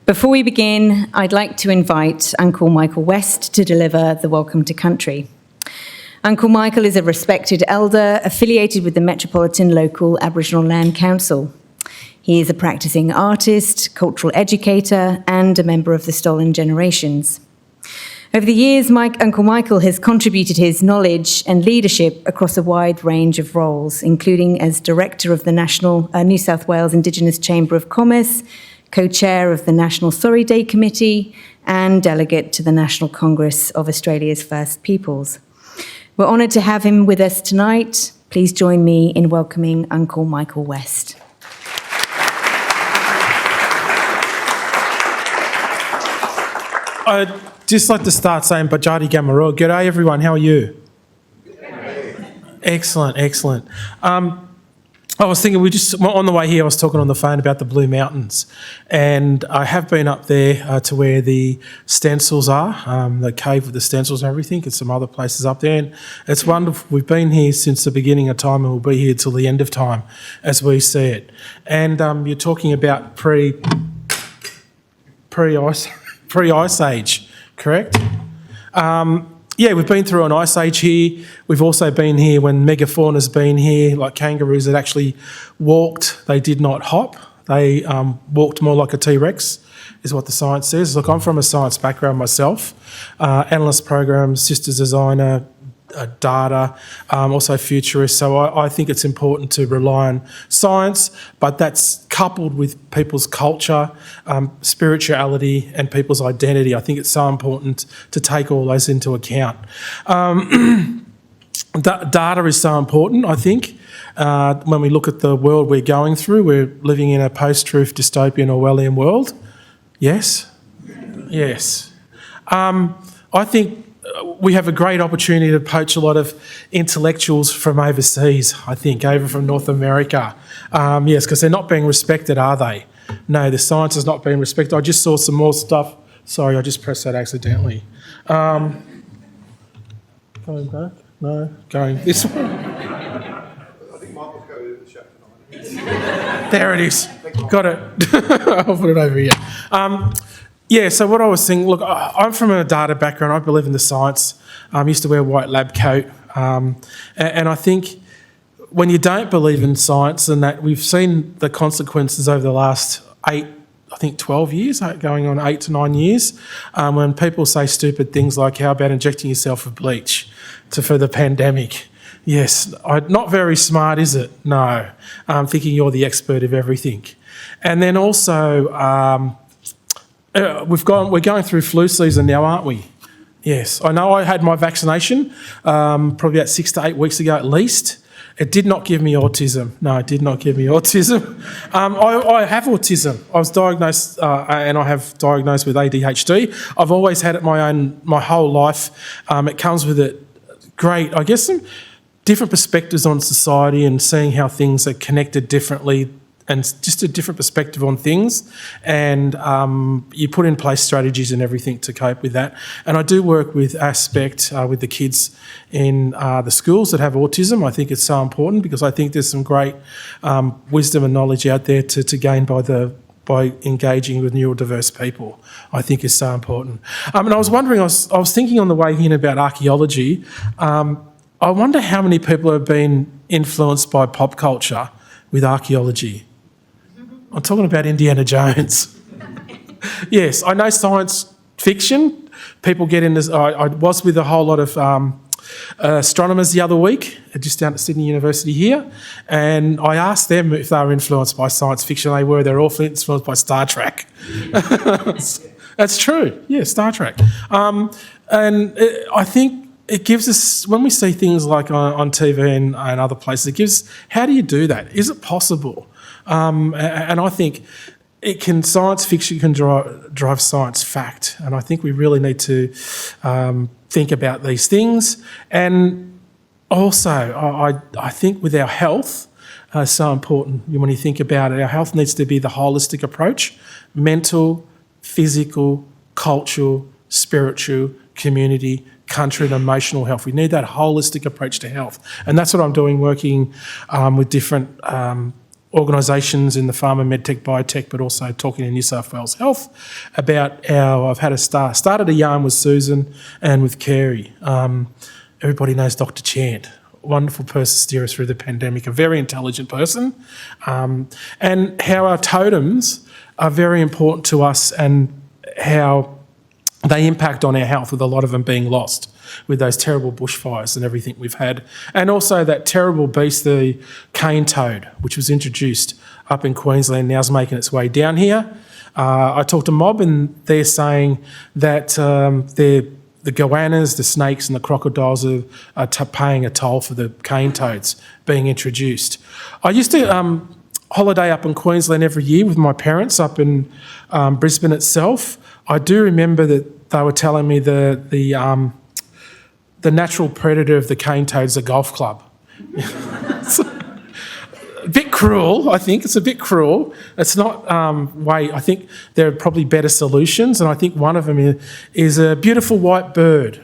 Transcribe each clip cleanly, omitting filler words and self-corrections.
Before we begin, I'd like to invite Uncle Michael West to deliver the Welcome to Country. Uncle Michael is a respected elder affiliated with the Metropolitan Local Aboriginal Land Council. He is a practicing artist, cultural educator, and a member of the Stolen Generations. Over the years, Uncle Michael has contributed his knowledge and leadership across a wide range of roles, including as Director of the New South Wales Indigenous Chamber of Commerce, Co-Chair of the National Sorry Day Committee, and Delegate to the National Congress of Australia's First Peoples. We're honoured to have him with us tonight. Please join me in welcoming Uncle Michael West. I'd just like to start saying Bajadi Gamarua. G'day everyone, how are you? Excellent, excellent. I was thinking, on the way here, I was talking on the phone about the Blue Mountains, and I have been up there to where the stencils are, the cave with the stencils and everything, and some other places up there, and it's wonderful. We've been here since the beginning of time, and we'll be here till the end of time, as we see it. And you're talking about pre-ice age, correct? Yeah, we've been through an ice age here. We've also been here when megafauna's been here, like kangaroos that actually walked. They did not hop. They walked more like a T-Rex, is what the science says. Look, I'm from a science background myself. Analyst program, systems designer, data, also futurist. So I think it's important to rely on science, but that's coupled with people's culture, spirituality and people's identity. I think it's so important to take all those into account. Data is so important, I think. When we look at the world we're going through, we're living in a post-truth dystopian Orwellian world. Yes? Yes. I think we have a great opportunity to poach a lot of intellectuals from overseas, I think, over from North America. Yes, because they're not being respected, are they? No, the science is not being respected. I just saw some more stuff. Sorry, I just pressed that accidentally. Going back? No, going this way. I think Michael's got it in the chapter 9. There it is. Got it. I'll put it over here. Yeah, so what I was saying, look, I'm from a data background. I believe in the science. I used to wear a white lab coat. And I think when you don't believe in science, and that we've seen the consequences over the last 12 years, going on 8 to 9 years, when people say stupid things like, how about injecting yourself with bleach for the pandemic? Yes, not very smart, is it? No. Thinking you're the expert of everything. And then also, we're going through flu season now, aren't we? Yes. I know I had my vaccination probably about 6 to 8 weeks ago at least. It did not give me autism. No, it did not give me autism. I have autism. I was diagnosed and I have diagnosed with ADHD. I've always had it my whole life. It comes with it great, I guess, some different perspectives on society and seeing how things are connected differently, and just a different perspective on things, and you put in place strategies and everything to cope with that. And I do work with Aspect with the kids in the schools that have autism. I think it's so important because I think there's some great wisdom and knowledge out there to gain by engaging with neurodiverse people. I think is so important. And I was wondering, I was thinking on the way in about archaeology. I wonder how many people have been influenced by pop culture with archaeology. I'm talking about Indiana Jones. Yes, I know science fiction. People get in this. I was with a whole lot of astronomers the other week, just down at Sydney University here, and I asked them if they were influenced by science fiction. They were. They're all influenced by Star Trek. That's true. Yeah, Star Trek. I think it gives us, when we see things like on TV and other places, it gives, how do you do that? Is it possible? And I think science fiction can drive science fact, and I think we really need to think about these things. And also, I think with our health, so important when you think about it, our health needs to be the holistic approach: mental, physical, cultural, spiritual, community, country and emotional health. We need that holistic approach to health. And that's what I'm doing, working with different organisations in the pharma, medtech, biotech, but also talking to New South Wales Health about how I've had started a yarn with Susan and with Carey. Everybody knows Dr. Chant. Wonderful person to steer us through the pandemic, a very intelligent person, and how our totems are very important to us and how they impact on our health, with a lot of them being lost with those terrible bushfires and everything we've had. And also that terrible beast, the cane toad, which was introduced up in Queensland, now is making its way down here. I talked to Mob and they're saying that the goannas, the snakes and the crocodiles are paying a toll for the cane toads being introduced. I used to holiday up in Queensland every year with my parents up in Brisbane itself. I do remember that they were telling me the natural predator of the cane toad is a golf club. It's a bit cruel, I think. It's a bit cruel. It's not I think there are probably better solutions, and I think one of them is a beautiful white bird.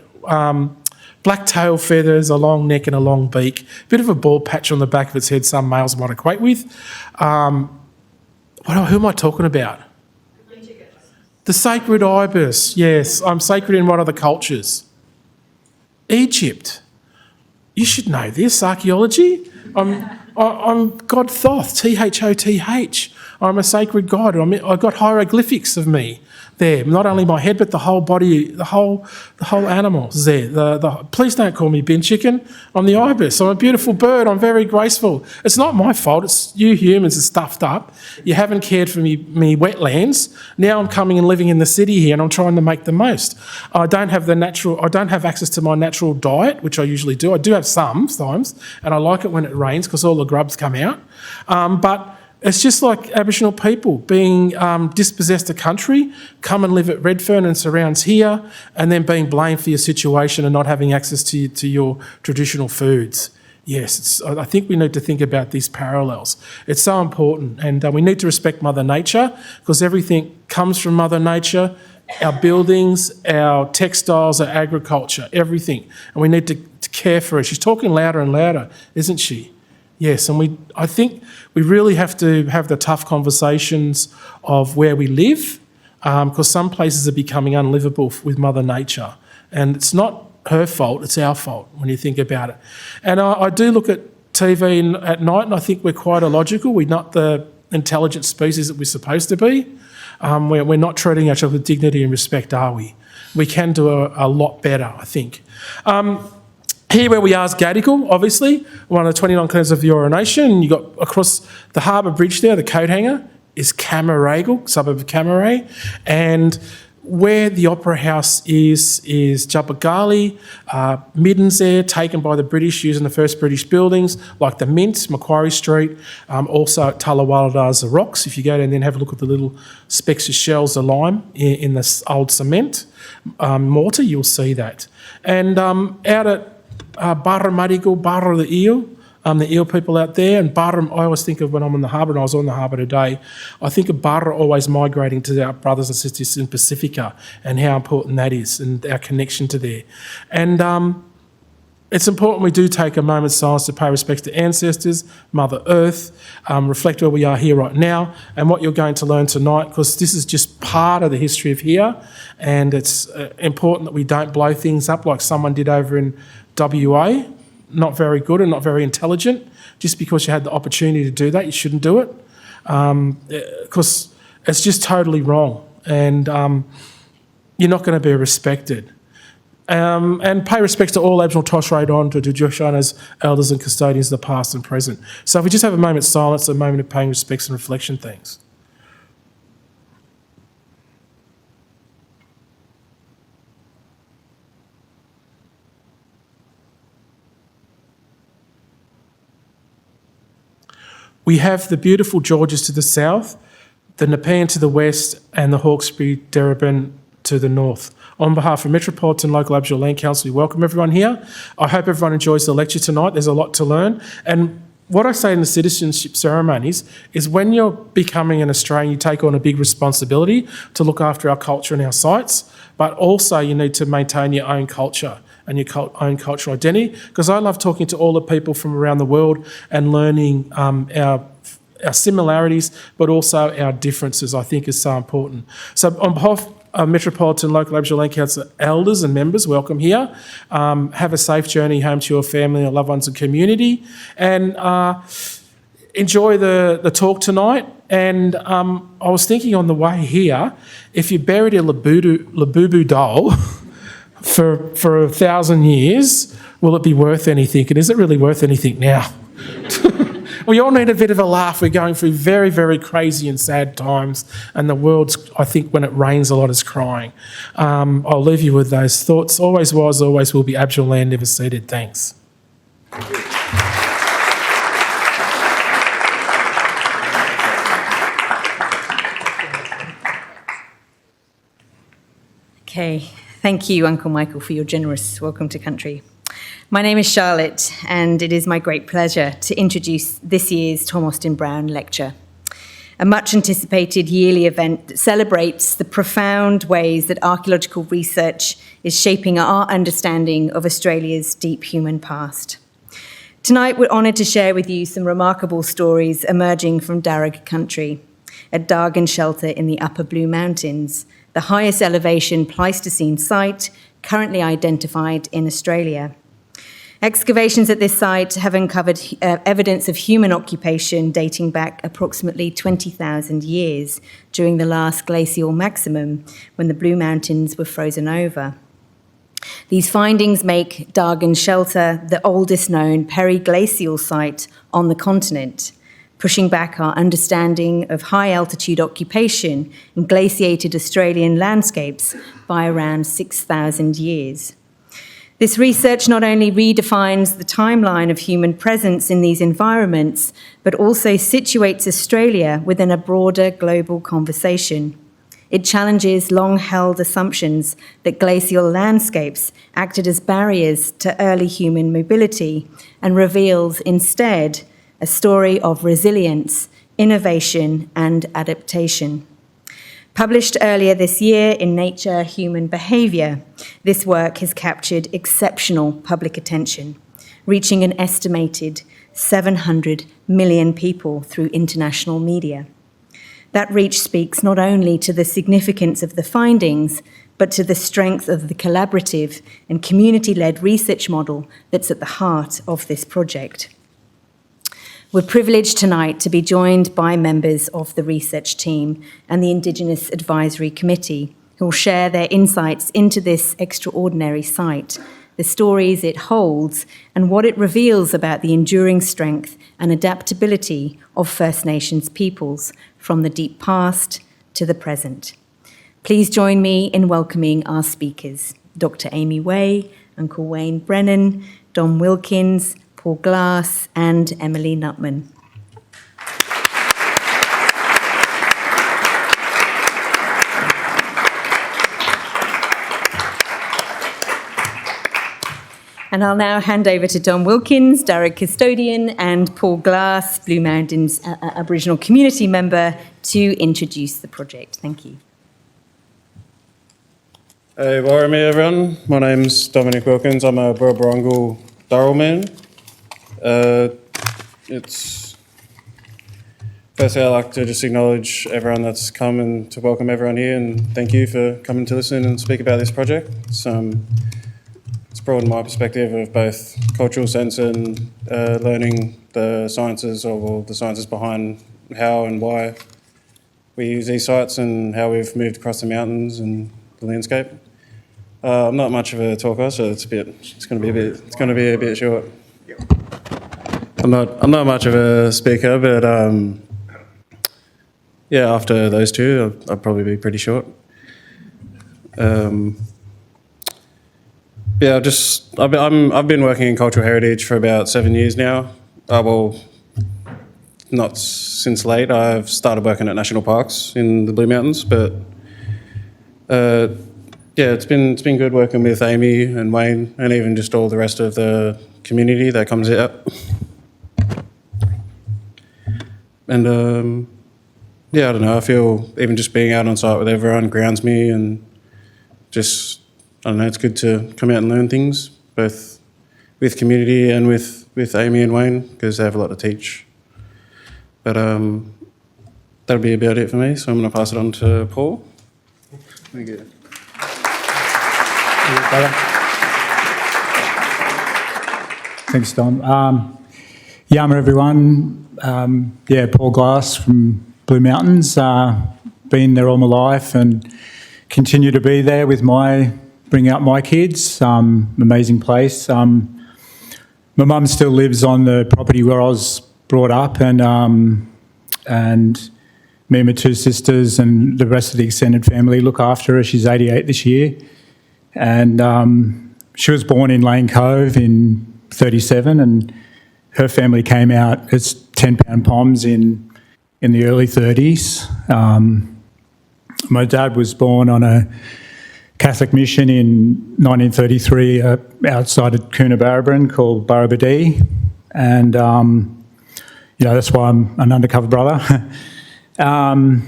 Black tail feathers, a long neck and a long beak, bit of a bald patch on the back of its head some males might equate with. Who am I talking about? The sacred ibis, yes. I'm sacred in what other cultures? Egypt. You should know this, archaeology. I'm God Thoth, Thoth. I'm a sacred god. I've got hieroglyphics of me there. Not only my head, but the whole body, the whole animal is there. Please don't call me bin chicken. I'm the ibis. I'm a beautiful bird. I'm very graceful. It's not my fault. It's you humans are stuffed up. You haven't cared for me wetlands. Now I'm coming and living in the city here, and I'm trying to make the most. I don't have access to my natural diet, which I usually do. I do have sometimes, and I like it when it rains because all the grubs come out. But it's just like Aboriginal people being dispossessed of country, come and live at Redfern and surrounds here, and then being blamed for your situation and not having access to your traditional foods. Yes, I think we need to think about these parallels. It's so important, and we need to respect Mother Nature because everything comes from Mother Nature. Our buildings, our textiles, our agriculture, everything. And we need to care for her. She's talking louder and louder, isn't she? Yes, and I think we really have to have the tough conversations of where we live, because some places are becoming unlivable with Mother Nature. And it's not her fault, it's our fault when you think about it. And I do look at TV at night and I think we're quite illogical. We're not the intelligent species that we're supposed to be. We're not treating each other with dignity and respect, are we? We can do a lot better, I think. Here where we are is Gadigal, obviously, one of the 29 clans of the Eora Nation. You've got across the harbour bridge there, the coat hanger, is Kamilaroi, suburb of Kamilaroi. And where the Opera House is Jabbagali, Middens there, taken by the British using the first British buildings, like the Mint, Macquarie Street. Also at Dharawal, the rocks. If you go down and then have a look at the little specks of shells of lime in the old cement mortar, you'll see that. And out at Barra Marigal, Barra the eel people out there, and Barra, I always think of when I'm on the harbour, and I was on the harbour today, I think of Barra always migrating to our brothers and sisters in Pacifica and how important that is and our connection to there. And it's important we do take a moment's silence to pay respects to ancestors, Mother Earth, reflect where we are here right now and what you're going to learn tonight, because this is just part of the history of here, and it's important that we don't blow things up like someone did over in WA, not very good and not very intelligent. Just because you had the opportunity to do that, you shouldn't do it, because it's just totally wrong, and you're not going to be respected. And pay respects to all Aboriginal Torres Strait Islander, to Joshua's elders and custodians of the past and present. So if we just have a moment's silence, a moment of paying respects and reflection, thanks. We have the beautiful Georges to the south, the Nepean to the west, and the Hawkesbury Darebin to the north. On behalf of Metropolitan Local Aboriginal Land Council, we welcome everyone here. I hope everyone enjoys the lecture tonight. There's a lot to learn. And what I say in the citizenship ceremonies is when you're becoming an Australian, you take on a big responsibility to look after our culture and our sites, but also you need to maintain your own culture and your own cultural identity, because I love talking to all the people from around the world and learning our our similarities, but also our differences, I think is so important. So on behalf of Metropolitan Local Aboriginal Land Council elders and members, welcome here. Have a safe journey home to your family, your loved ones and community, and enjoy the talk tonight. And I was thinking on the way here, if you buried a Labubu doll for 1,000 years, will it be worth anything? And is it really worth anything now? We all need a bit of a laugh. We're going through very, very crazy and sad times, and the world's, I think, when it rains a lot, is crying. I'll leave you with those thoughts. Always was, always will be Aboriginal land, never ceded. Thanks. Okay, thank you, Uncle Michael, for your generous welcome to country. My name is Charlotte, and it is my great pleasure to introduce this year's Tom Austin Brown Lecture, a much-anticipated yearly event that celebrates the profound ways that archaeological research is shaping our understanding of Australia's deep human past. Tonight, we're honoured to share with you some remarkable stories emerging from Dharug country, a Dargan shelter in the Upper Blue Mountains, the highest elevation Pleistocene site currently identified in Australia. Excavations at this site have uncovered evidence of human occupation dating back approximately 20,000 years during the last glacial maximum, when the Blue Mountains were frozen over. These findings make Dargan Shelter the oldest known periglacial site on the continent, pushing back our understanding of high-altitude occupation in glaciated Australian landscapes by around 6,000 years. This research not only redefines the timeline of human presence in these environments, but also situates Australia within a broader global conversation. It challenges long-held assumptions that glacial landscapes acted as barriers to early human mobility, and reveals instead a story of resilience, innovation, and adaptation. Published earlier this year in Nature Human Behaviour, this work has captured exceptional public attention, reaching an estimated 700 million people through international media. That reach speaks not only to the significance of the findings, but to the strength of the collaborative and community-led research model that's at the heart of this project. We're privileged tonight to be joined by members of the research team and the Indigenous Advisory Committee, who will share their insights into this extraordinary site, the stories it holds, and what it reveals about the enduring strength and adaptability of First Nations peoples from the deep past to the present. Please join me in welcoming our speakers, Dr. Amy Way, Uncle Wayne Brennan, Dom Wilkins, Paul Glass, and Emily Nutman. And I'll now hand over to Dom Wilkins, Dharug custodian, and Paul Glass, Blue Mountains Aboriginal community member, to introduce the project. Thank you. Hey, Warami everyone. My name's Dominic Wilkins. I'm a Burraburrungal Dharawal man. Firstly, I'd like to just acknowledge everyone that's come and to welcome everyone here, and thank you for coming to listen and speak about this project. It's broadened my perspective of both cultural sense and learning the sciences, or the sciences behind how and why we use these sites and how we've moved across the mountains and the landscape. I'm not much of a talker, so it's going to be a bit short. I'm not much of a speaker, but yeah, after those two, I'll probably be pretty short. Yeah, I've been working in cultural heritage for about 7 years now. Well, not since late. I've started working at national parks in the Blue Mountains, but yeah, it's been good working with Amy and Wayne, and even just all the rest of the community that comes out. And yeah, I don't know, I feel even just being out on site with everyone grounds me, and just, I don't know, it's good to come out and learn things, both with community and with Amy and Wayne, because they have a lot to teach. But that'll be about it for me, so I'm going to pass it on to Paul. Thank you. Thanks, Dom. Yama, everyone. Paul Glass from Blue Mountains. Been there all my life and continue to be there with bring out my kids. Amazing place. My mum still lives on the property where I was brought up, and me and my two sisters and the rest of the extended family look after her. She's 88 this year, and she was born in Lane Cove in 37, and her family came out as 10-pound poms in the early 30s. My dad was born on a Catholic mission in 1933 outside of Coonabarabran called Burrabadee, and that's why I'm an undercover brother. So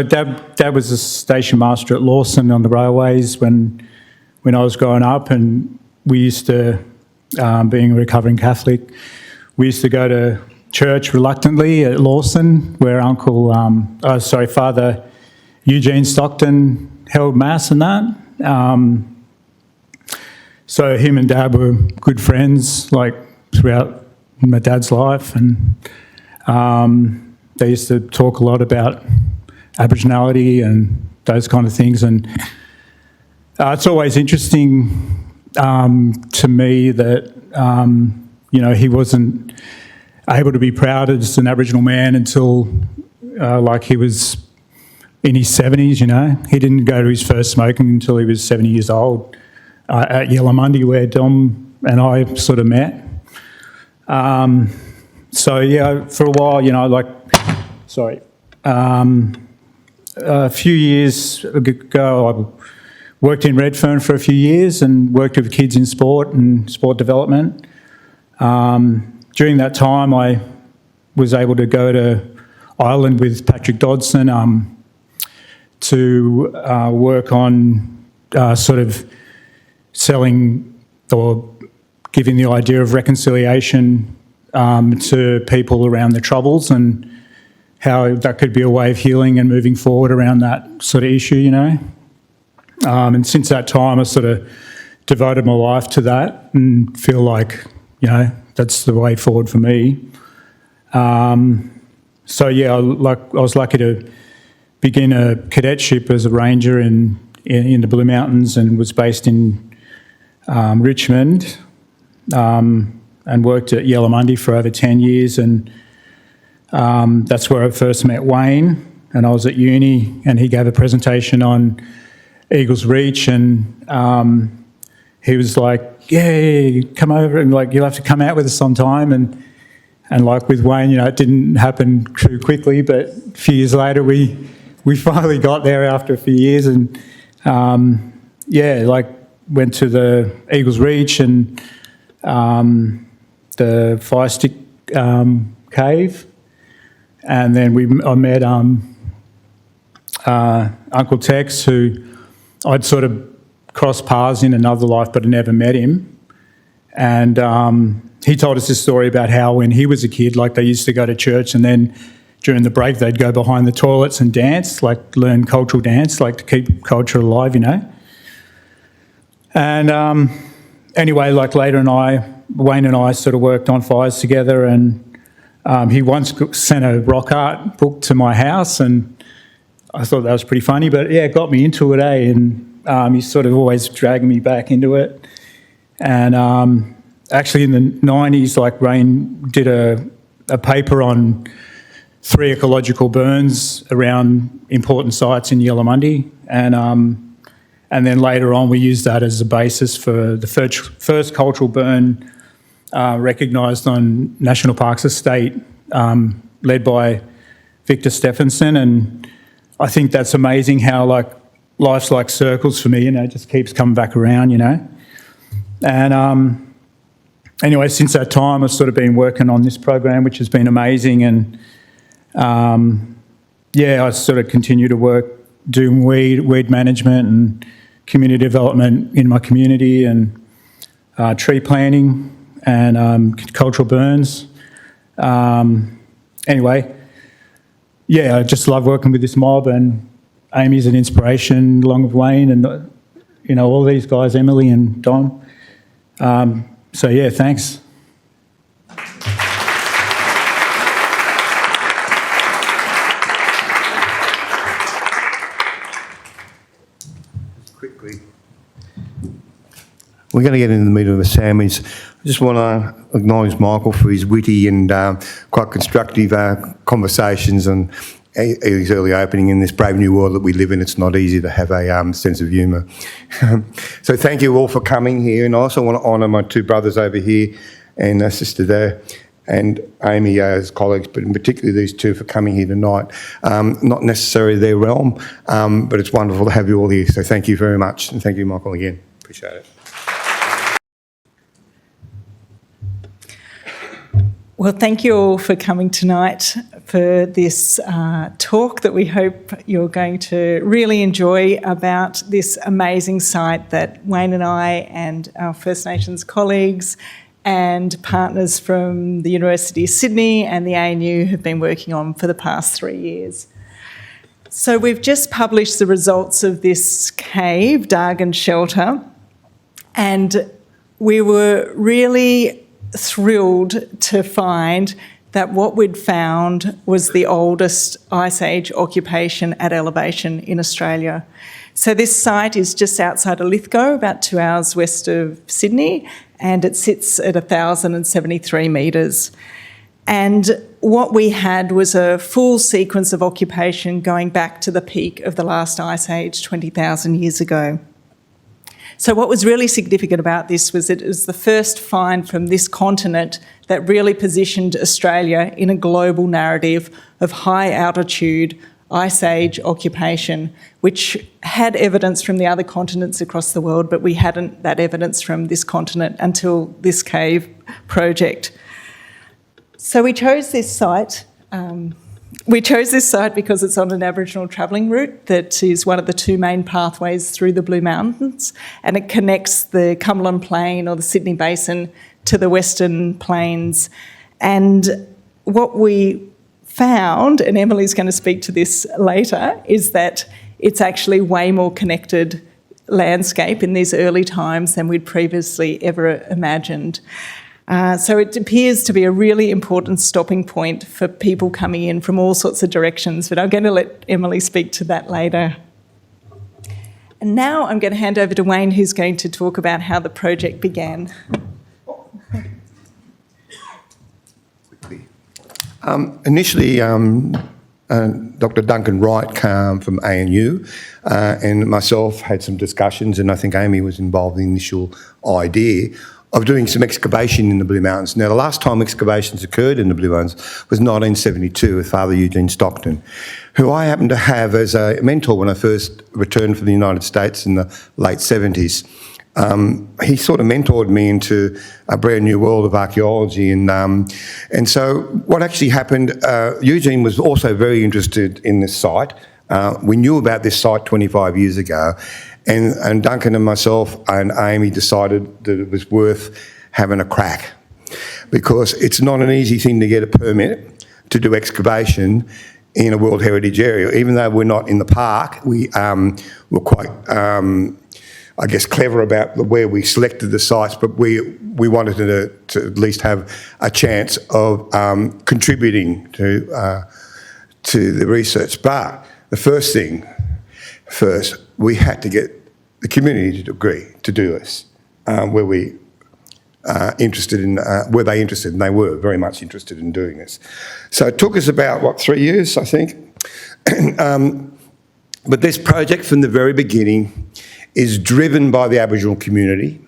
Dad was a station master at Lawson on the railways when I was growing up, and we used to, being a recovering Catholic, we used to go to church reluctantly at Lawson, where Father Eugene Stockton held mass and that. So him and Dad were good friends, like throughout my dad's life, and they used to talk a lot about Aboriginality and those kind of things. And it's always interesting to me that he wasn't able to be proud as an Aboriginal man until he was in his 70s. He didn't go to his first smoking until he was 70 years old at Yellamundi, where Dom and I sort of met. For a while, a few years ago, I worked in Redfern for a few years and worked with kids in sport and sport development. During that time, I was able to go to Ireland with Patrick Dodson to work on sort of selling or giving the idea of reconciliation to people around the Troubles, and how that could be a way of healing and moving forward around that sort of issue, And since that time, I sort of devoted my life to that and feel like, that's the way forward for me. I was lucky to begin a cadetship as a ranger in the Blue Mountains, and was based in Richmond, and worked at Yellamundi for over 10 years. And that's where I first met Wayne, and I was at uni, and he gave a presentation on Eagles Reach, and he was like, yeah, come over, and you'll have to come out with us sometime. And with Wayne, it didn't happen too quickly, but a few years later we finally got there after a few years, and went to the Eagles Reach and the Fire Stick Cave, and then I met Uncle Tex, who I'd sort of crossed paths in another life, but I never met him. And he told us this story about how when he was a kid, they used to go to church, and then during the break they'd go behind the toilets and dance, learn cultural dance, to keep culture alive, And anyway, later Wayne and I sort of worked on fires together, and he once sent a rock art book to my house, and I thought that was pretty funny, but yeah, it got me into it, and he's sort of always dragging me back into it. And actually in the 90s, Rain did a paper on 3 ecological burns around important sites in Yellamundi, and then later on we used that as a basis for the first cultural burn recognised on National Parks Estate, led by Victor Stephenson. And I think that's amazing how life's like circles for me, it just keeps coming back around, And anyway, since that time I've sort of been working on this program, which has been amazing, and I sort of continue to work doing weed management and community development in my community, and tree planting and cultural burns. anyway, yeah, I just love working with this mob, and Amy's an inspiration, along with Wayne and, all these guys, Emily and Don. So, yeah, thanks. Quickly. We're going to get into the meat of the sandwich. I just want to acknowledge Michael for his witty and quite constructive conversations and his early opening in this brave new world that we live in. It's not easy to have a sense of humour. So thank you all for coming here, and I also want to honour my two brothers over here and sister there, and Amy as colleagues, but in particular these two for coming here tonight. Not necessarily their realm, but it's wonderful to have you all here. So thank you very much, and thank you, Michael, again. Appreciate it. Well, thank you all for coming tonight for this talk that we hope you're going to really enjoy about this amazing site that Wayne and I and our First Nations colleagues and partners from the University of Sydney and the ANU have been working on for the past 3 years. So we've just published the results of this cave, Dargan shelter, and we were really thrilled to find that what we'd found was the oldest Ice Age occupation at elevation in Australia. So this site is just outside of Lithgow, about 2 hours west of Sydney, and it sits at 1,073 metres. And what we had was a full sequence of occupation going back to the peak of the last Ice Age 20,000 years ago. So what was really significant about this was that it was the first find from this continent that really positioned Australia in a global narrative of high altitude Ice Age occupation, which had evidence from the other continents across the world, but we hadn't that evidence from this continent until this cave project. So we chose this site. Because it's on an Aboriginal travelling route that is one of the two main pathways through the Blue Mountains, and it connects the Cumberland Plain or the Sydney Basin to the Western Plains. And what we found, and Emily's going to speak to this later, is that it's actually way more connected landscape in these early times than we'd previously ever imagined. So it appears to be a really important stopping point for people coming in from all sorts of directions, but I'm going to let Emily speak to that later. And now I'm going to hand over to Wayne, who's going to talk about how the project began. Initially, Dr. Duncan Wright came from ANU and myself had some discussions, and I think Amy was involved in the initial idea of doing some excavation in the Blue Mountains. Now, the last time excavations occurred in the Blue Mountains was 1972 with Father Eugene Stockton, who I happened to have as a mentor when I first returned from the United States in the late 70s. He sort of mentored me into a brand new world of archaeology, and so what actually happened, Eugene was also very interested in this site. We knew about this site 25 years ago, and Duncan and myself and Amy decided that it was worth having a crack, because it's not an easy thing to get a permit to do excavation in a World Heritage area. Even though we're not in the park, we were quite, I guess, clever about where we selected the sites, but we wanted to at least have a chance of contributing to the research. But the first, we had to get the community to agree to do this. Were they interested? And they were very much interested in doing this. So it took us about, 3 years, I think. But this project from the very beginning is driven by the Aboriginal community,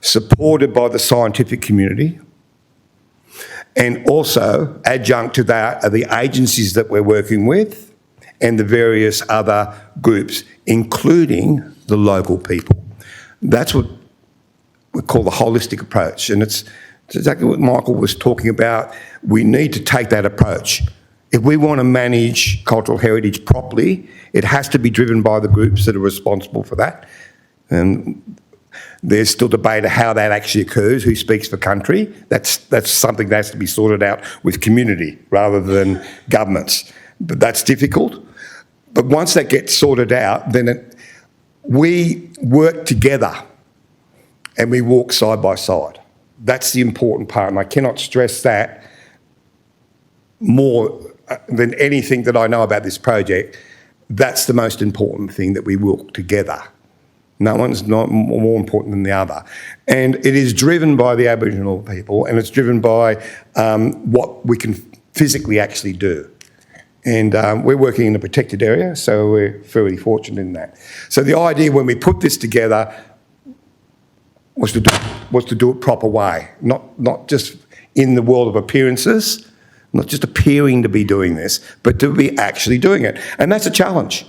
supported by the scientific community, and also adjunct to that are the agencies that we're working with and the various other groups, including the local people. That's what we call the holistic approach, and it's exactly what Michael was talking about. We need to take that approach. If we want to manage cultural heritage properly, it has to be driven by the groups that are responsible for that. And There's still debate of how that actually occurs, who speaks for country. That's something that has to be sorted out with community rather than governments. But that's difficult. But once that gets sorted out, then we work together and we walk side by side. That's the important part, and I cannot stress that more than anything that I know about this project. That's the most important thing, that we work together. No one's not more important than the other. And it is driven by the Aboriginal people, and it's driven by what we can physically actually do. And we're working in a protected area, so we're fairly fortunate in that. So the idea when we put this together was to do it proper way, not just in the world of appearances, not just appearing to be doing this, but to be actually doing it. And that's a challenge.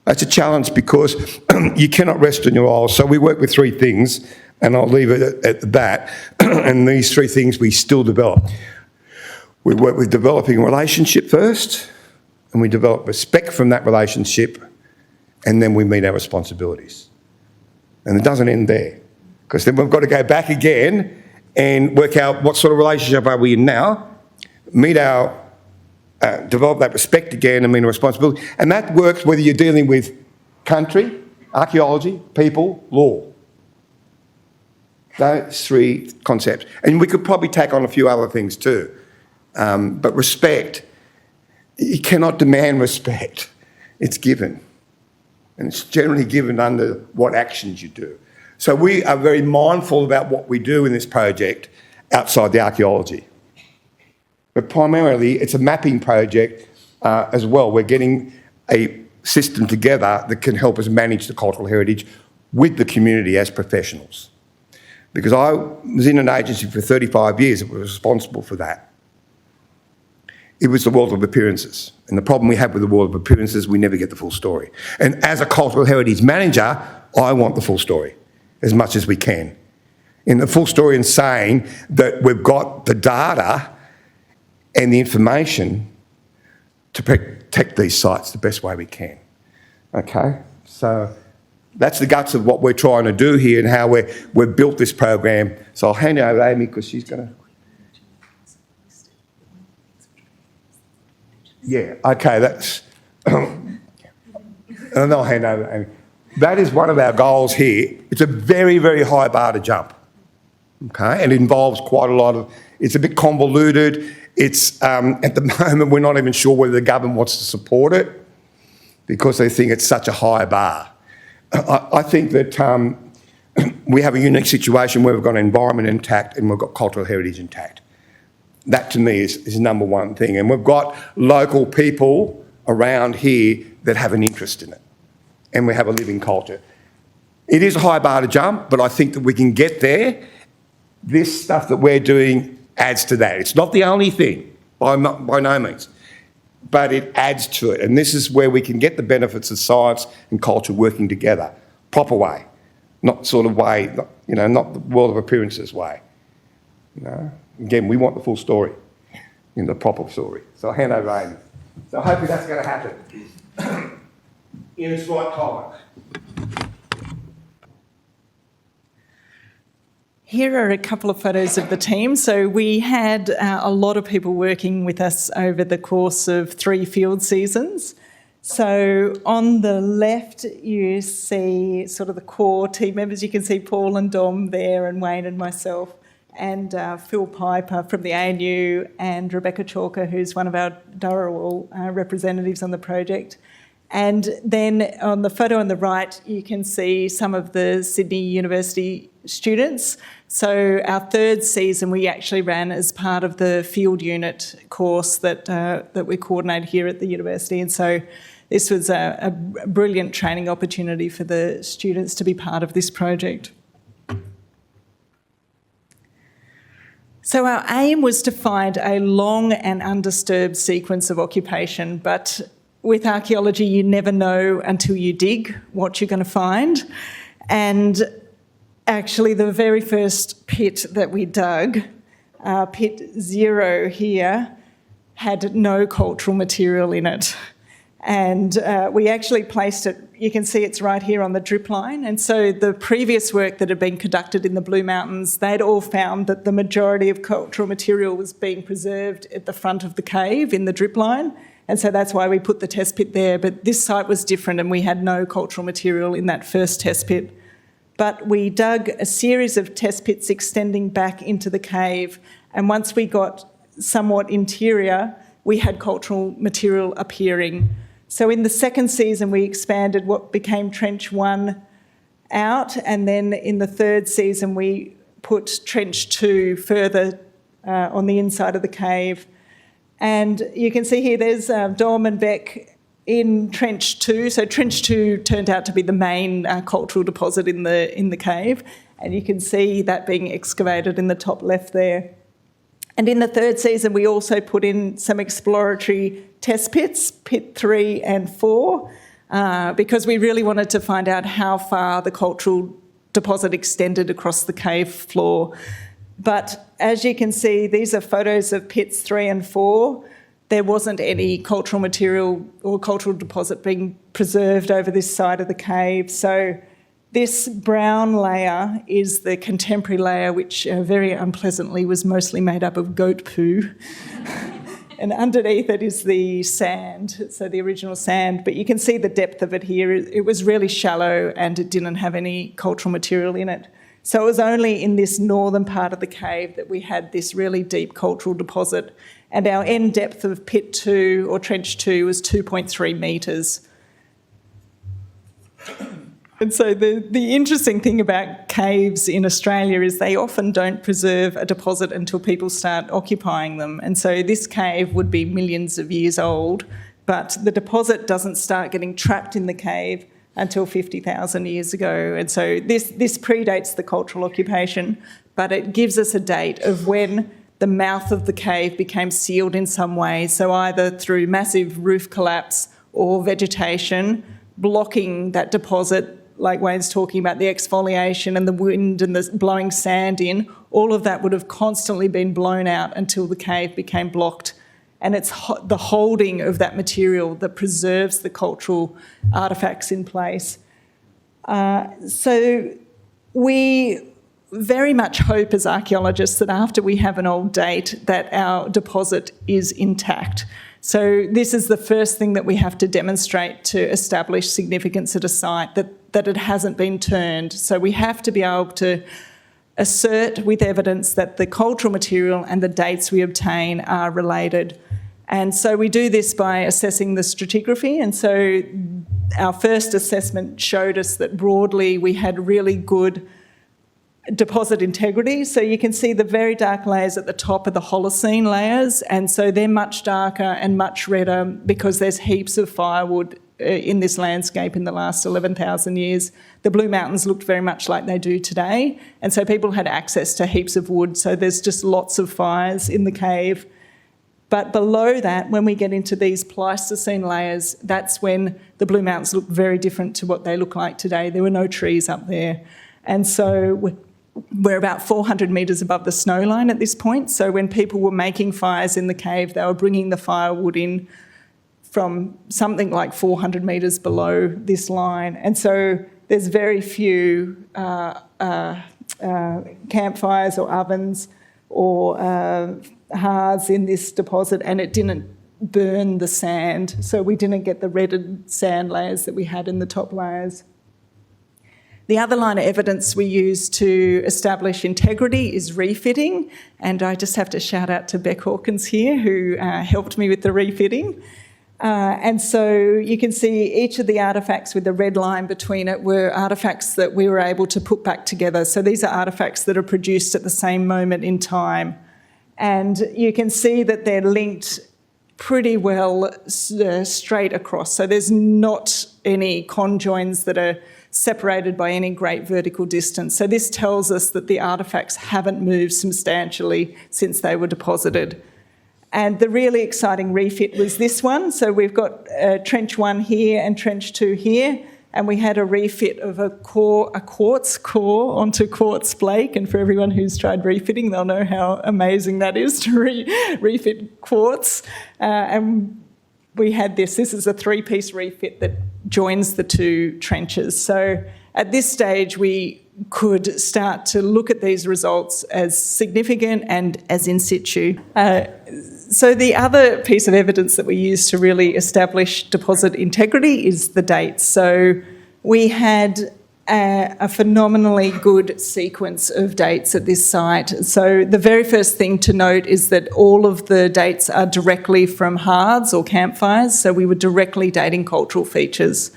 That's a challenge because you cannot rest on your laurels. So we work with three things, and I'll leave it at that. And these three things we still develop. We work with developing a relationship first, and we develop respect from that relationship, and then we meet our responsibilities. And it doesn't end there, because then we've got to go back again and work out what sort of relationship are we in now, develop that respect again and meet a responsibility. And that works whether you're dealing with country, archaeology, people, law. Those three concepts. And we could probably tack on a few other things too. But respect, you cannot demand respect. It's given. And it's generally given under what actions you do. So we are very mindful about what we do in this project outside the archaeology. But primarily, it's a mapping project as well. We're getting a system together that can help us manage the cultural heritage with the community as professionals. Because I was in an agency for 35 years that was responsible for that. It was the world of appearances. And the problem we have with the world of appearances, we never get the full story. And as a cultural heritage manager, I want the full story as much as we can. In the full story in saying that we've got the data and the information to protect these sites the best way we can. Okay? So that's the guts of what we're trying to do here and how we've built this program. So I'll hand it over to Amy because she's going to... Yeah, okay, that's... and then I'll hand over to Amy. That is one of our goals here. It's a very, very high bar to jump. Okay? And it involves quite a lot of... It's a bit convoluted. It's, at the moment, we're not even sure whether the government wants to support it because they think it's such a high bar. I think that we have a unique situation where we've got an environment intact and we've got cultural heritage intact. That, to me, is number one thing. And we've got local people around here that have an interest in it. And we have a living culture. It is a high bar to jump, but I think that we can get there. This stuff that we're doing adds to that. It's not the only thing, by no means, but it adds to it. And this is where we can get the benefits of science and culture working together, proper way, not sort of way, not the world of appearances way. Again, we want the full story, in the proper story. So I'll hand over to Amy. So hopefully that's going to happen in its right time. Here are a couple of photos of the team. So we had a lot of people working with us over the course of 3 field seasons. So on the left, you see sort of the core team members. You can see Paul and Dom there, and Wayne and myself, and Phil Piper from the ANU, and Rebecca Chaker, who's one of our Dharawal representatives on the project. And then on the photo on the right, you can see some of the Sydney University students. So our 3rd season we actually ran as part of the field unit course that we coordinate here at the university. And so this was a brilliant training opportunity for the students to be part of this project. So our aim was to find a long and undisturbed sequence of occupation, but with archaeology, you never know until you dig what you're going to find. And actually, the very first pit that we dug, pit 0 here, had no cultural material in it. And we actually placed it, you can see it's right here on the drip line. And so the previous work that had been conducted in the Blue Mountains, they'd all found that the majority of cultural material was being preserved at the front of the cave in the drip line. And so that's why we put the test pit there. But this site was different and we had no cultural material in that first test pit. But we dug a series of test pits extending back into the cave. And once we got somewhat interior, we had cultural material appearing. So in the second season, we expanded what became Trench 1 out. And then in the third season, we put Trench 2 further on the inside of the cave. And you can see here there's Dom and Beck in Trench 2. So Trench 2 turned out to be the main cultural deposit in the cave. And you can see that being excavated in the top left there. And in the third season, we also put in some exploratory test pits, Pit 3 and 4, because we really wanted to find out how far the cultural deposit extended across the cave floor. But as you can see, these are photos of pits 3 and 4. There wasn't any cultural material or cultural deposit being preserved over this side of the cave. So this brown layer is the contemporary layer, which very unpleasantly was mostly made up of goat poo. And underneath it is the sand, so the original sand. But you can see the depth of it here. It was really shallow and it didn't have any cultural material in it. So it was only in this northern part of the cave that we had this really deep cultural deposit. And our end depth of Pit 2 or Trench 2 was 2.3 metres. And so the interesting thing about caves in Australia is they often don't preserve a deposit until people start occupying them. And so this cave would be millions of years old, but the deposit doesn't start getting trapped in the cave until 50,000 years ago. And so this predates the cultural occupation, but it gives us a date of when the mouth of the cave became sealed in some way. So either through massive roof collapse or vegetation blocking that deposit, like Wayne's talking about, the exfoliation and the wind and the blowing sand in, all of that would have constantly been blown out until the cave became blocked. And it's the holding of that material that preserves the cultural artefacts in place. So we very much hope as archaeologists that after we have an old date that our deposit is intact. So this is the first thing that we have to demonstrate to establish significance at a site, that it hasn't been turned. So we have to be able to assert with evidence that the cultural material and the dates we obtain are related. And so we do this by assessing the stratigraphy. And so our first assessment showed us that broadly we had really good deposit integrity. So you can see the very dark layers at the top are the Holocene layers, and so they're much darker and much redder because there's heaps of firewood in this landscape in the last 11,000 years. The Blue Mountains looked very much like they do today, and so people had access to heaps of wood, so there's just lots of fires in the cave. But below that, when we get into these Pleistocene layers, that's when the Blue Mountains look very different to what they look like today. There were no trees up there. And so we're about 400 metres above the snow line at this point. So when people were making fires in the cave, they were bringing the firewood in from something like 400 metres below this line. And so there's very few campfires or ovens or hearths in this deposit, and it didn't burn the sand. So we didn't get the redded sand layers that we had in the top layers. The other line of evidence we use to establish integrity is refitting, and I just have to shout out to Beck Hawkins here, who helped me with the refitting. And so you can see each of the artefacts with the red line between it were artefacts that we were able to put back together. So these are artefacts that are produced at the same moment in time. And you can see that they're linked pretty well straight across. So there's not any conjoins that are separated by any great vertical distance. So this tells us that the artefacts haven't moved substantially since they were deposited. And the really exciting refit was this one. So we've got Trench 1 here and Trench 2 here, and we had a refit of a quartz core onto quartz flake. And for everyone who's tried refitting, they'll know how amazing that is to refit quartz. And we had this. This is a three-piece refit that joins the two trenches. So at this stage, we could start to look at these results as significant and as in situ. So the other piece of evidence that we use to really establish deposit integrity is the dates. So we had a phenomenally good sequence of dates at this site. So the very first thing to note is that all of the dates are directly from hearths or campfires, so we were directly dating cultural features.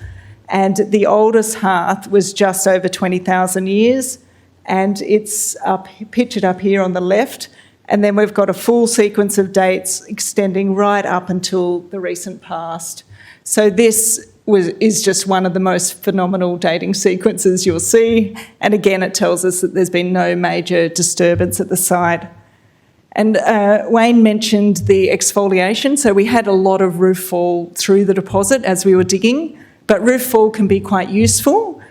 And the oldest hearth was just over 20,000 years, and it's pictured up here on the left. And then we've got a full sequence of dates extending right up until the recent past. So this is just one of the most phenomenal dating sequences you'll see. And again, it tells us that there's been no major disturbance at the site. And Wayne mentioned the exfoliation. So we had a lot of roof fall through the deposit as we were digging, but roof fall can be quite useful.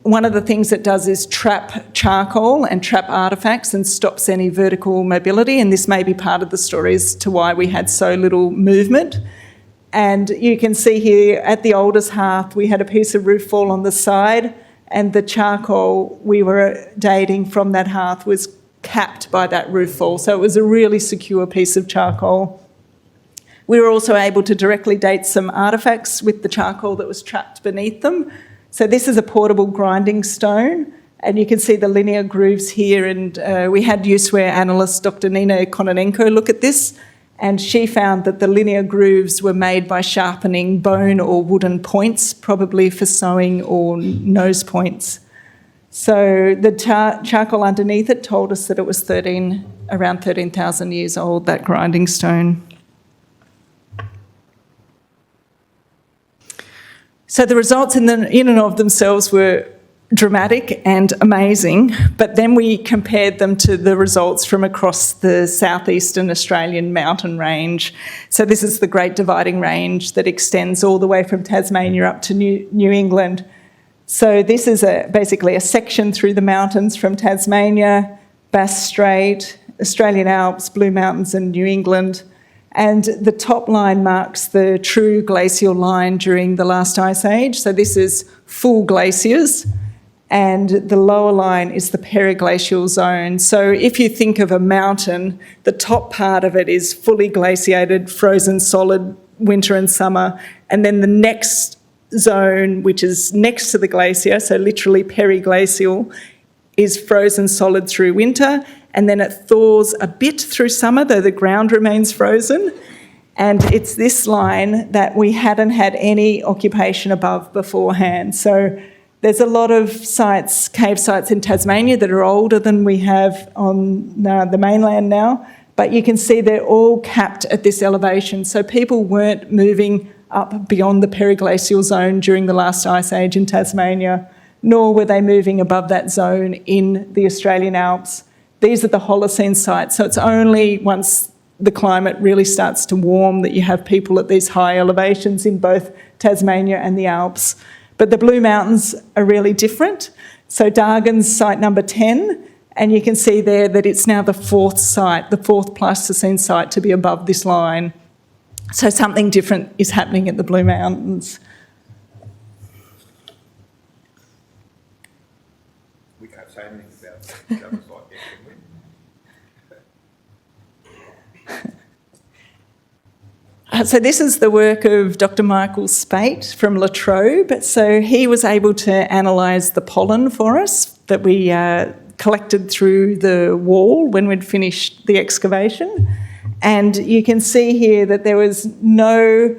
One of the things it does is trap charcoal and trap artefacts and stops any vertical mobility. And this may be part of the story as to why we had so little movement. And you can see here at the oldest hearth, we had a piece of roof fall on the side, and the charcoal we were dating from that hearth was capped by that roof fall. So it was a really secure piece of charcoal. We were also able to directly date some artefacts with the charcoal that was trapped beneath them. So this is a portable grinding stone, and you can see the linear grooves here. And we had useware analyst Dr. Nina Kononenko look at this, and she found that the linear grooves were made by sharpening bone or wooden points, probably for sewing or nose points. So the charcoal underneath it told us that it was around 13,000 years old, that grinding stone. So the results in and of themselves were dramatic and amazing, but then we compared them to the results from across the southeastern Australian mountain range. So this is the Great Dividing Range that extends all the way from Tasmania up to New England. So this is basically a section through the mountains from Tasmania, Bass Strait, Australian Alps, Blue Mountains and New England. And the top line marks the true glacial line during the last ice age. So this is full glaciers. And the lower line is the periglacial zone. So if you think of a mountain, the top part of it is fully glaciated, frozen solid, winter and summer. And then the next zone, which is next to the glacier, so literally periglacial, is frozen solid through winter. And then it thaws a bit through summer, though the ground remains frozen. And it's this line that we hadn't had any occupation above beforehand. So there's a lot of sites, cave sites in Tasmania that are older than we have on the mainland now, but you can see they're all capped at this elevation. So people weren't moving up beyond the periglacial zone during the last ice age in Tasmania, nor were they moving above that zone in the Australian Alps. These are the Holocene sites, so it's only once the climate really starts to warm that you have people at these high elevations in both Tasmania and the Alps. But the Blue Mountains are really different. So Dargan's site number 10, and you can see there that it's now the fourth site, the fourth Pleistocene site to be above this line. So something different is happening at the Blue Mountains. We can't say anything about that site yet, can we? So this is the work of Dr. Michael Spate from La Trobe. So he was able to analyse the pollen for us that we collected through the wall when we'd finished the excavation. And you can see here that there was no,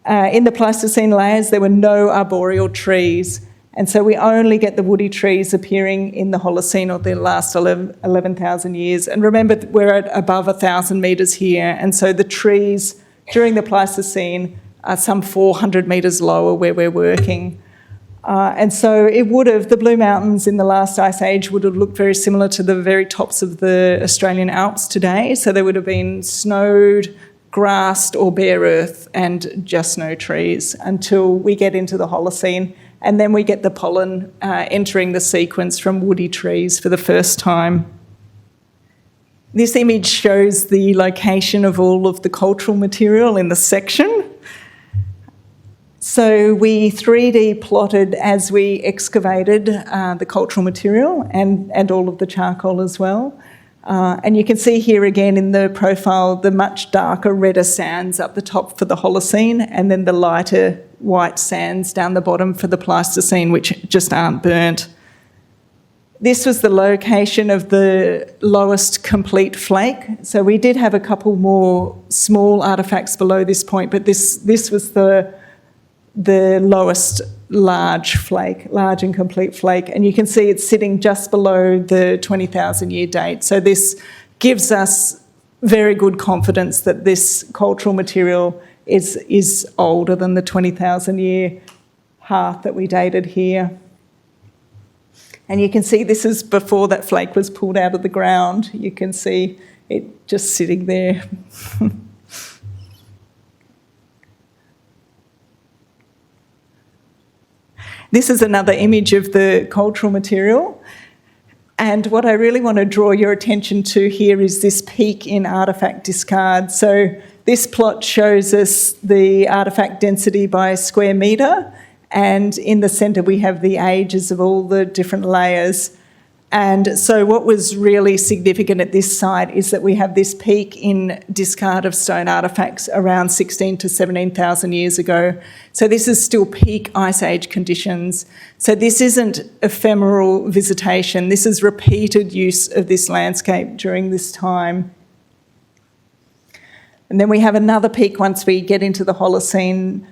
in the Pleistocene layers, there were no arboreal trees. And so we only get the woody trees appearing in the Holocene or the last 11,000 years. And remember, we're at above 1,000 metres here. And so the trees during the Pleistocene are some 400 metres lower where we're working. And so it would have, the Blue Mountains in the last ice age would have looked very similar to the very tops of the Australian Alps today. So there would have been snowed, grassed or bare earth and just no trees until we get into the Holocene. And then we get the pollen entering the sequence from woody trees for the first time. This image shows the location of all of the cultural material in the section. So we 3D plotted as we excavated the cultural material and all of the charcoal as well. And you can see here again in the profile the much darker, redder sands up the top for the Holocene, and then the lighter white sands down the bottom for the Pleistocene, which just aren't burnt. This was the location of the lowest complete flake. So we did have a couple more small artefacts below this point, but this was the lowest large and complete flake. And you can see it's sitting just below the 20,000 year date. So this gives us very good confidence that this cultural material is older than the 20,000 year hearth that we dated here. And you can see this is before that flake was pulled out of the ground. You can see it just sitting there. This is another image of the cultural material. And what I really want to draw your attention to here is this peak in artefact discard. So this plot shows us the artefact density by square metre, and in the centre we have the ages of all the different layers. And so what was really significant at this site is that we have this peak in discard of stone artefacts around 16 to 17,000 years ago. So this is still peak Ice Age conditions. So this isn't ephemeral visitation. This is repeated use of this landscape during this time. And then we have another peak once we get into the Holocene,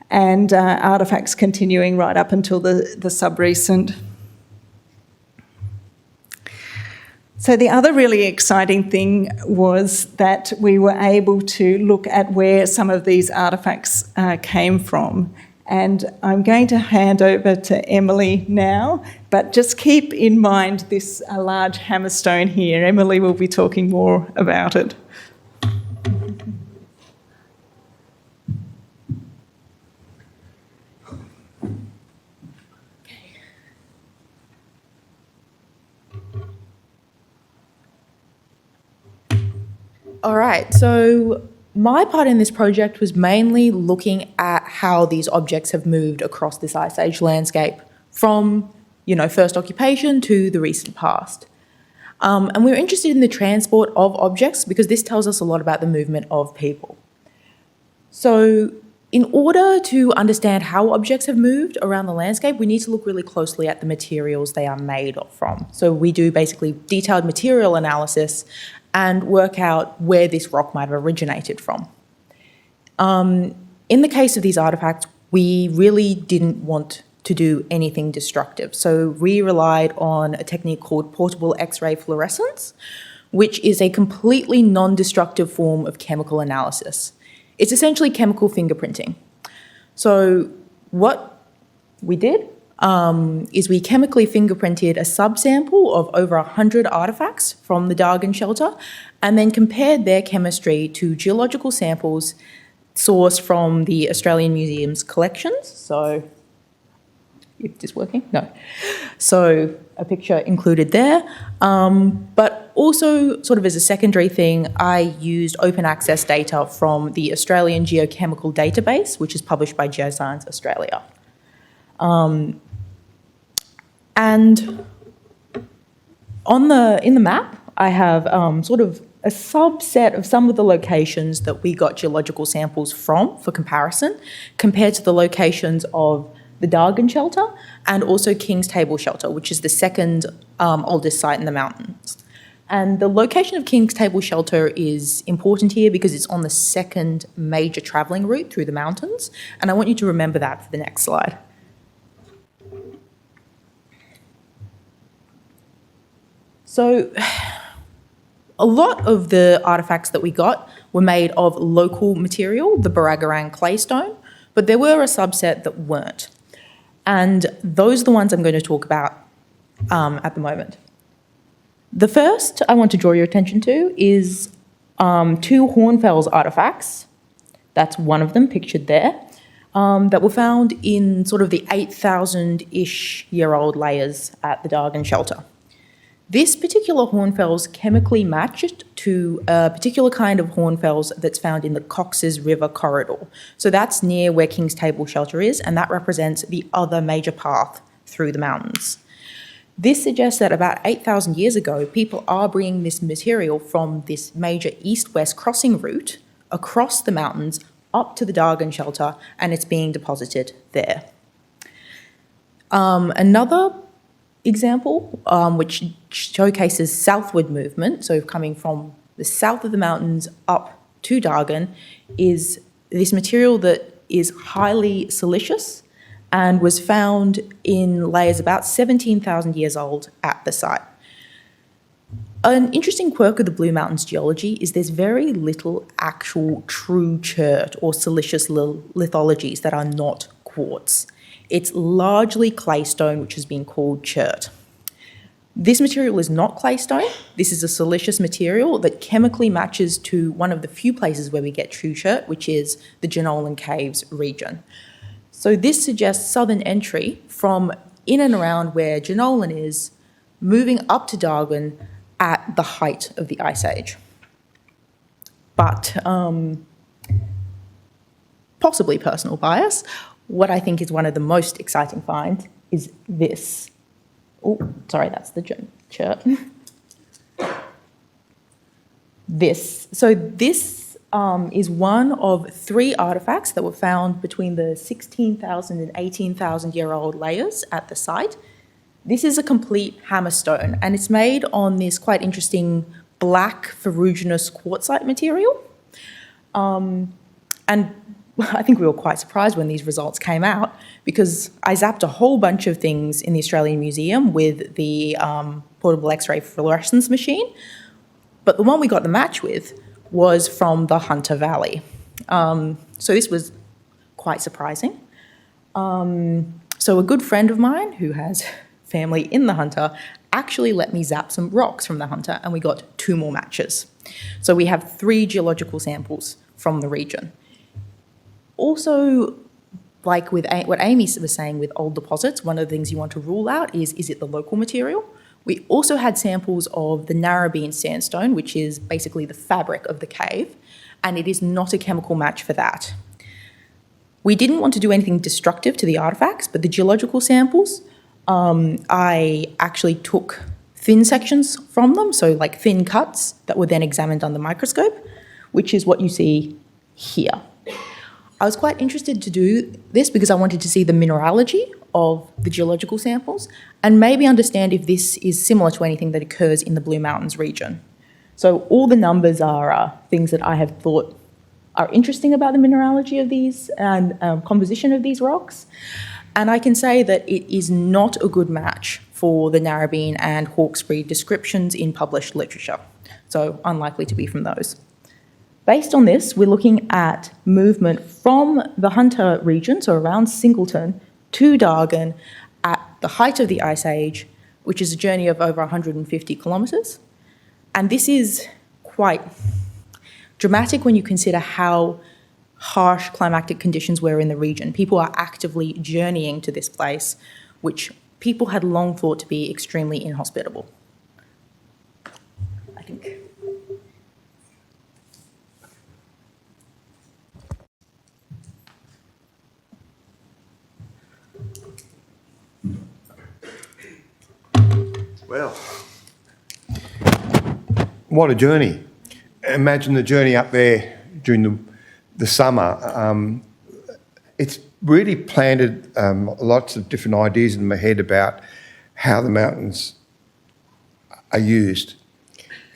and artefacts continuing right up until the sub-recent. So the other really exciting thing was that we were able to look at where some of these artefacts came from. And I'm going to hand over to Emily now, but just keep in mind this large hammerstone here. Emily will be talking more about it. All right, so my part in this project was mainly looking at how these objects have moved across this Ice Age landscape from, first occupation to the recent past. And we were interested in the transport of objects because this tells us a lot about the movement of people. So in order to understand how objects have moved around the landscape, we need to look really closely at the materials they are made from. So we do basically detailed material analysis and work out where this rock might have originated from. In the case of these artefacts, we really didn't want to do anything destructive. So we relied on a technique called portable X-ray fluorescence, which is a completely non-destructive form of chemical analysis. It's essentially chemical fingerprinting. So what we did is we chemically fingerprinted a subsample of over 100 artefacts from the Dargan shelter and then compared their chemistry to geological samples sourced from the Australian Museum's collections. So, is this working? No. So a picture included there. But also sort of as a secondary thing, I used open access data from the Australian Geochemical Database, which is published by Geoscience Australia. And in the map, I have sort of a subset of some of the locations that we got geological samples from for comparison, compared to the locations of the Dargan shelter and also King's Table shelter, which is the second oldest site in the mountains. And the location of King's Table shelter is important here because it's on the second major travelling route through the mountains, and I want you to remember that for the next slide. So a lot of the artefacts that we got were made of local material, the Barragarang claystone, but there were a subset that weren't. And those are the ones I'm going to talk about at the moment. The first I want to draw your attention to is two Hornfels artefacts. That's one of them pictured there, that were found in sort of the 8,000-ish year old layers at the Dargan shelter. This particular hornfels chemically matched to a particular kind of hornfels that's found in the Cox's River corridor. So that's near where King's Table Shelter is, and that represents the other major path through the mountains. This suggests that about 8,000 years ago, people are bringing this material from this major east-west crossing route across the mountains up to the Dargan shelter, and it's being deposited there. Another example, which showcases southward movement, so coming from the south of the mountains up to Dargan, is this material that is highly siliceous and was found in layers about 17,000 years old at the site. An interesting quirk of the Blue Mountains geology is there's very little actual true chert or siliceous lithologies that are not quartz. It's largely claystone, which has been called chert. This material is not claystone. This is a siliceous material that chemically matches to one of the few places where we get true chert, which is the Ngunnawal Caves region. So this suggests southern entry from in and around where Ngunnawal is, moving up to Dargan at the height of the Ice Age. But possibly personal bias, what I think is one of the most exciting finds is this. Oh, sorry, that's the chert. This. So this is one of 3 artefacts that were found between the 16,000 and 18,000-year-old layers at the site. This is a complete hammerstone, and it's made on this quite interesting black ferruginous quartzite material. And I think we were quite surprised when these results came out, because I zapped a whole bunch of things in the Australian Museum with the portable X-ray fluorescence machine, but the one we got the match with was from the Hunter Valley. So this was quite surprising. So a good friend of mine who has family in the Hunter actually let me zap some rocks from the Hunter, and we got 2 more matches. So we have 3 geological samples from the region. Also, like with what Amy was saying with old deposits, one of the things you want to rule out is it the local material? We also had samples of the Narrabeen sandstone, which is basically the fabric of the cave, and it is not a chemical match for that. We didn't want to do anything destructive to the artefacts, but the geological samples, I actually took thin sections from them, so like thin cuts that were then examined under the microscope, which is what you see here. I was quite interested to do this because I wanted to see the mineralogy of the geological samples and maybe understand if this is similar to anything that occurs in the Blue Mountains region. So all the numbers are things that I have thought are interesting about the mineralogy of these and composition of these rocks. And I can say that it is not a good match for the Narrabeen and Hawkesbury descriptions in published literature. So unlikely to be from those. Based on this, we're looking at movement from the Hunter region, so around Singleton, to Dargan at the height of the Ice Age, which is a journey of over 150 kilometres. And this is quite dramatic when you consider how harsh climatic conditions were in the region. People are actively journeying to this place, which people had long thought to be extremely inhospitable. I think. Well, what a journey. Imagine the journey up there during the summer. It's really planted lots of different ideas in my head about how the mountains are used.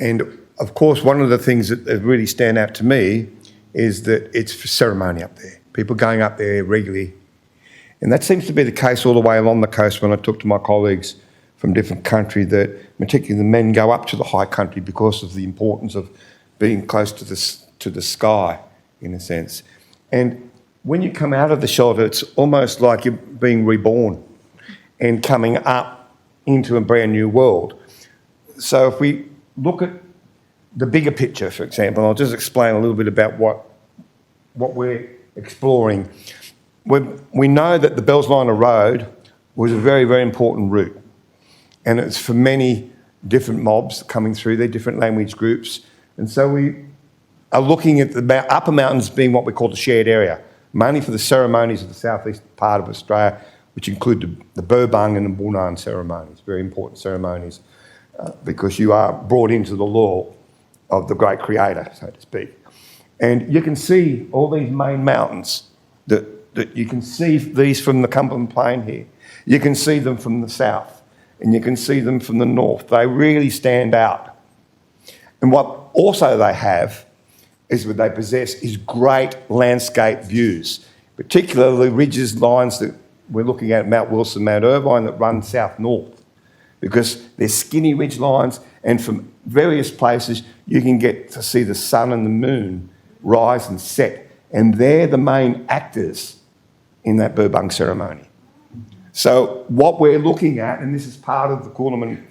And of course, one of the things that really stand out to me is that it's for ceremony up there. People going up there regularly. And that seems to be the case all the way along the coast when I talk to my colleagues from different countries, that particularly the men go up to the high country because of the importance of being close to the sky, in a sense. And when you come out of the shelter, it's almost like you're being reborn and coming up into a brand new world. So if we look at the bigger picture, for example, I'll just explain a little bit about what we're exploring. We know that the Belsliner Road was a very, very important route. And it's for many different mobs coming through there, different language groups. And so we are looking at the upper mountains being what we call the shared area, mainly for the ceremonies of the southeast part of Australia, which include the Burbung and the Bunaan ceremonies, very important ceremonies, because you are brought into the law of the great creator, so to speak. And you can see all these main mountains, that you can see these from the Cumberland Plain here. You can see them from the south, and you can see them from the north. They really stand out. And what also they have is what they possess is great landscape views, particularly ridges, lines that we're looking at Mount Wilson, Mount Irvine, that run south-north, because they're skinny ridge lines, and from various places you can get to see the sun and the moon rise and set, and they're the main actors in that Burbung ceremony. So what we're looking at, and this is part of the Ngunnawal,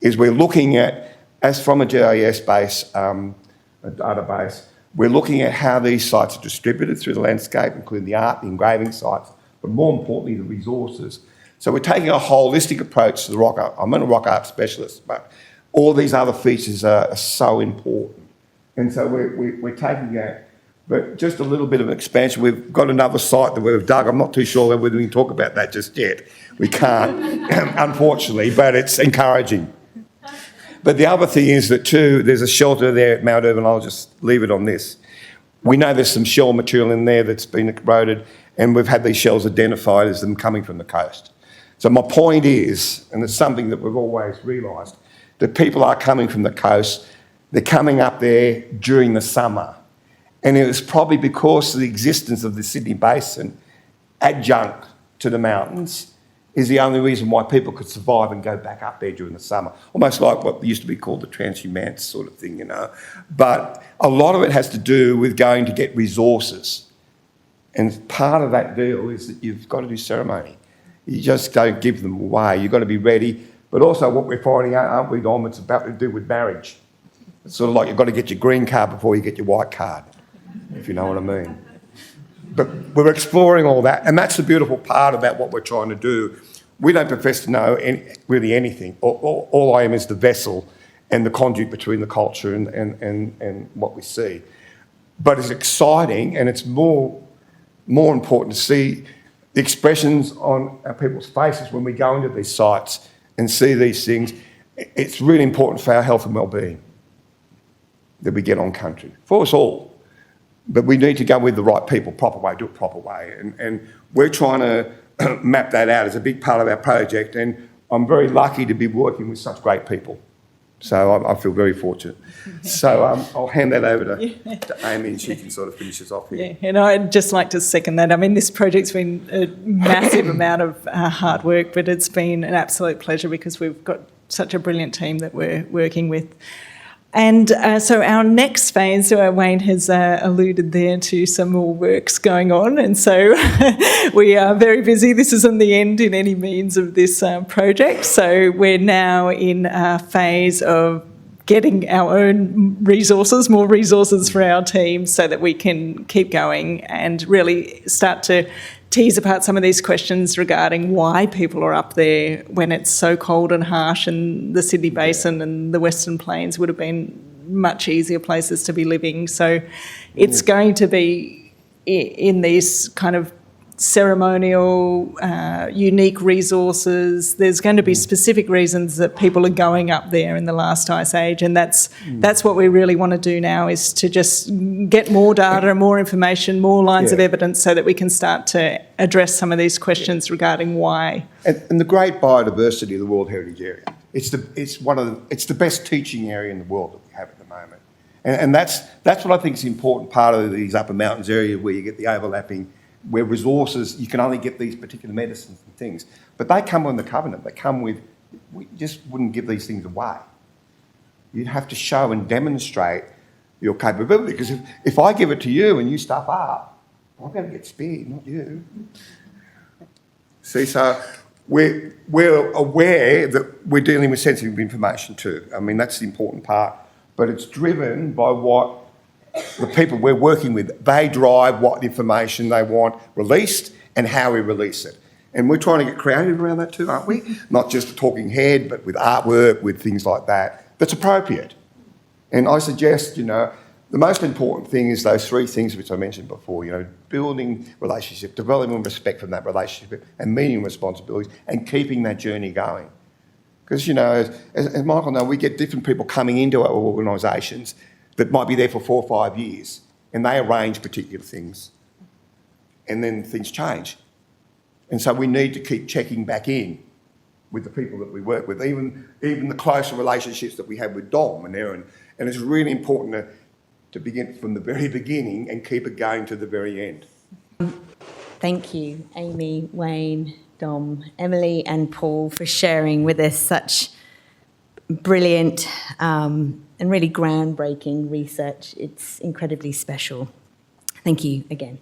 is we're looking at, as from a GIS base, a database, we're looking at how these sites are distributed through the landscape, including the art, the engraving sites, but more importantly, the resources. So we're taking a holistic approach to the rock art. I'm not a rock art specialist, but all these other features are so important. And so we're taking that. But just a little bit of an expansion. We've got another site that we've dug. I'm not too sure whether we can talk about that just yet. We can't, unfortunately, but it's encouraging. But the other thing is that too, there's a shelter there at Mount Irvine. I'll just leave it on this. We know there's some shell material in there that's been eroded, and we've had these shells identified as them coming from the coast. So my point is, and it's something that we've always realised, that people are coming from the coast. They're coming up there during the summer. And it was probably because of the existence of the Sydney Basin, adjunct to the mountains, is the only reason why people could survive and go back up there during the summer. Almost like what used to be called the transhumance sort of thing, you know. But a lot of it has to do with going to get resources. And part of that deal is that you've got to do ceremony. You just don't give them away. You've got to be ready. But also what we're finding out, aren't we, Dom, it's about to do with marriage. It's sort of like you've got to get your green card before you get your white card, if you know what I mean. But we're exploring all that, and that's the beautiful part about what we're trying to do. We don't profess to know really anything. All I am is the vessel and the conduit between the culture and what we see. But it's exciting, and it's more important to see the expressions on our people's faces when we go into these sites and see these things. It's really important for our health and well-being that we get on country, for us all. But we need to go with the right people, proper way, do it proper way. And we're trying to map that out as a big part of our project. And I'm very lucky to be working with such great people. So I feel very fortunate. So I'll hand that over to Amy, and she can sort of finish us off here. Yeah, and I'd just like to second that. I mean, this project's been a massive amount of hard work, but it's been an absolute pleasure because we've got such a brilliant team that we're working with. And so our next phase, Wayne has alluded there to some more works going on, and so we are very busy. This isn't the end in any means of this project. So we're now in a phase of getting our own resources, more resources for our team so that we can keep going and really start to tease apart some of these questions regarding why people are up there when it's so cold and harsh, and the Sydney Basin and the Western Plains would have been much easier places to be living. So it's going to be in these kind of ceremonial, unique resources. There's going to be specific reasons that people are going up there in the last ice age, and that's what we really want to do now, is to just get more data and more information, more lines of evidence, so that we can start to address some of these questions regarding why. And the great biodiversity of the World Heritage Area. It's the best teaching area in the world that we have at the moment, and that's what I think is an important part of these upper mountains areas where you get the overlapping, where resources, you can only get these particular medicines and things. But they come with the covenant. They come with, we just wouldn't give these things away. You'd have to show and demonstrate your capability, because if I give it to you and you stuff up, I'm going to get speared, not you. See, so we're aware that we're dealing with sensitive information too. I mean, that's the important part. But it's driven by what the people we're working with, they drive what information they want released and how we release it. And we're trying to get creative around that too, aren't we? Not just a talking head, but with artwork, with things like that, that's appropriate. And I suggest, the most important thing is those three things which I mentioned before, building relationship, developing respect from that relationship, and meeting responsibilities, and keeping that journey going. Because, as Michael knows, we get different people coming into our organisations that might be there for 4 or 5 years, and they arrange particular things. And then things change. And so we need to keep checking back in with the people that we work with, even the closer relationships that we have with Dom and Erin. And it's really important to begin from the very beginning and keep it going to the very end. Thank you, Amy, Wayne, Dom, Emily and Paul for sharing with us such brilliant and really groundbreaking research. It's incredibly special. Thank you again.